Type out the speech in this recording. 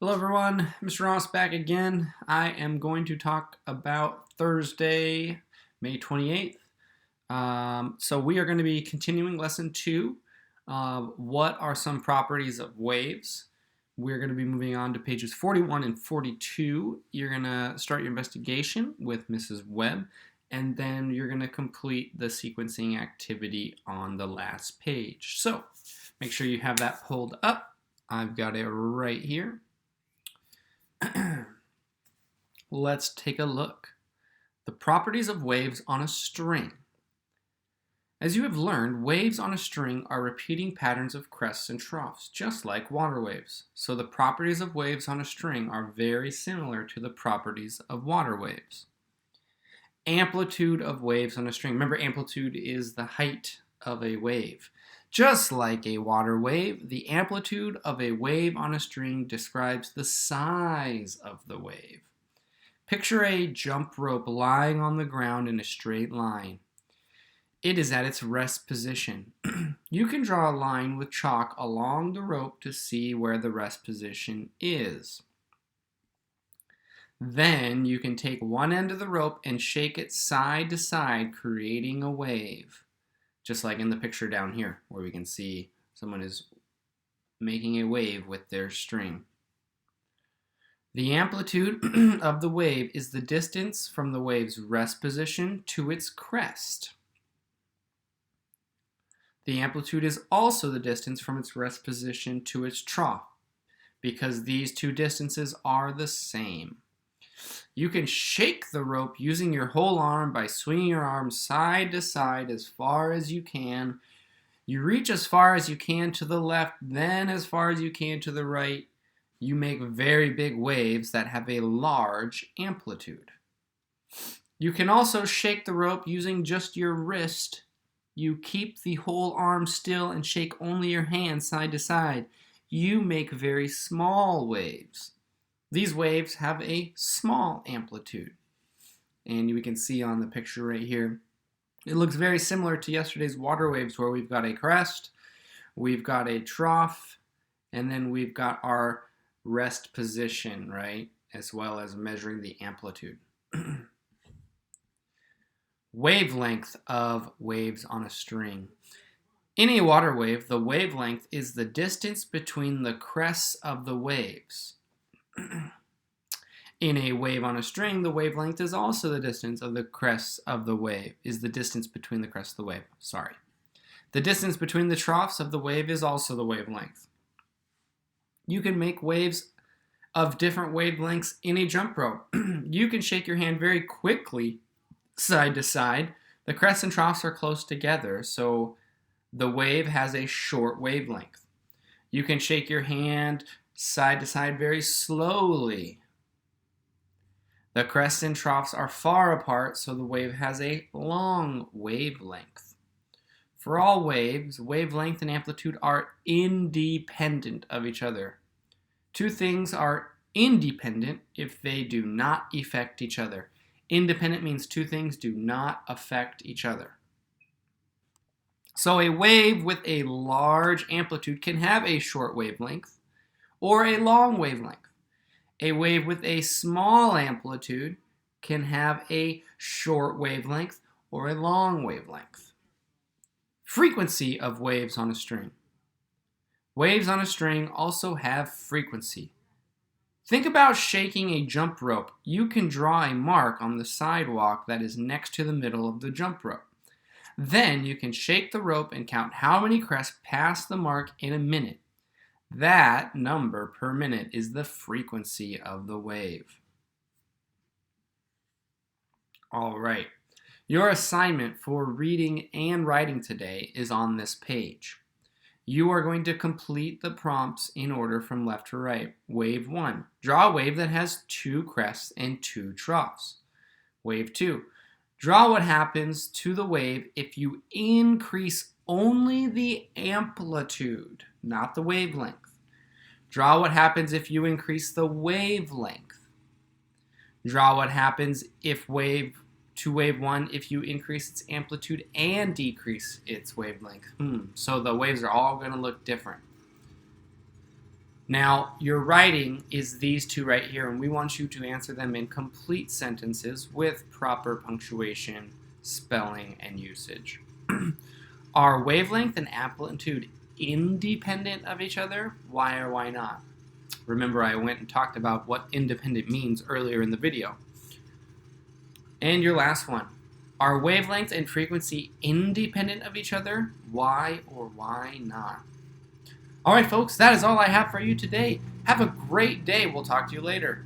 Hello everyone, Mr. Ross back again. I am going to talk about Thursday, May 28th. So we are going to be continuing lesson 2. What are some properties of waves? We're going to be moving on to pages 41 and 42. You're going to start your investigation with Mrs. Webb, and then you're going to complete the sequencing activity on the last page. So make sure you have that pulled up. I've got it right here. Let's take a look. The properties of waves on a string. As you have learned, waves on a string are repeating patterns of crests and troughs, just like water waves. So the properties of waves on a string are very similar to the properties of water waves. Amplitude of waves on a string. Remember, amplitude is the height of a wave. Just like a water wave, the amplitude of a wave on a string describes the size of the wave. Picture a jump rope lying on the ground in a straight line. It is at its rest position. You can draw a line with chalk along the rope to see where the rest position is. Then you can take one end of the rope and shake it side to side, creating a wave. Just like in the picture down here, where we can see someone is making a wave with their string. The amplitude of the wave is the distance from the wave's rest position to its crest. The amplitude is also the distance from its rest position to its trough, because these two distances are the same. You can shake the rope using your whole arm by swinging your arm side to side as far as you can. You reach as far as you can to the left, then as far as you can to the right. You make very big waves that have a large amplitude. You can also shake the rope using just your wrist. You keep the whole arm still and shake only your hand side to side. You make very small waves. These waves have a small amplitude. And we can see on the picture right here, it looks very similar to yesterday's water waves, where we've got a crest, we've got a trough, and then we've got our rest position, right? As well as measuring the amplitude. Wavelength of waves on a string. In a water wave, the wavelength is the distance between the crests of the waves. In a wave on a string, the wavelength is also the distance of the crests of the wave, is the distance between the crests of the wave. Sorry. The distance between the troughs of the wave is also the wavelength. You can make waves of different wavelengths in a jump rope. You can shake your hand very quickly side to side. The crests and troughs are close together, so the wave has a short wavelength. You can shake your hand side to side very slowly. The crests and troughs are far apart, so the wave has a long wavelength. For all waves, wavelength and amplitude are independent of each other. Two things are independent if they do not affect each other. Independent means two things do not affect each other. So a wave with a large amplitude can have a short wavelength or a long wavelength. A wave with a small amplitude can have a short wavelength or a long wavelength. Frequency of waves on a string. Waves on a string also have frequency. Think about shaking a jump rope. You can draw a mark on the sidewalk that is next to the middle of the jump rope. Then you can shake the rope and count how many crests pass the mark in a minute. That number per minute is the frequency of the wave. All right. Your assignment for reading and writing today is on this page. You are going to complete the prompts in order from left to right. Wave 1. Draw a wave that has 2 crests and 2 troughs. Wave 2. Draw what happens to the wave if you increase only the amplitude, not the wavelength. Draw what happens if you increase the wavelength. Draw what happens if wave 1 if you increase its amplitude and decrease its wavelength. So the waves are all going to look different. Now, your writing is these two right here, and we want you to answer them in complete sentences with proper punctuation, spelling, and usage. Are wavelength and amplitude independent of each other? Why or why not? Remember, I went and talked about what independent means earlier in the video. And your last one. Are wavelength and frequency independent of each other? Why or why not? All right, folks, that is all I have for you today. Have a great day. We'll talk to you later.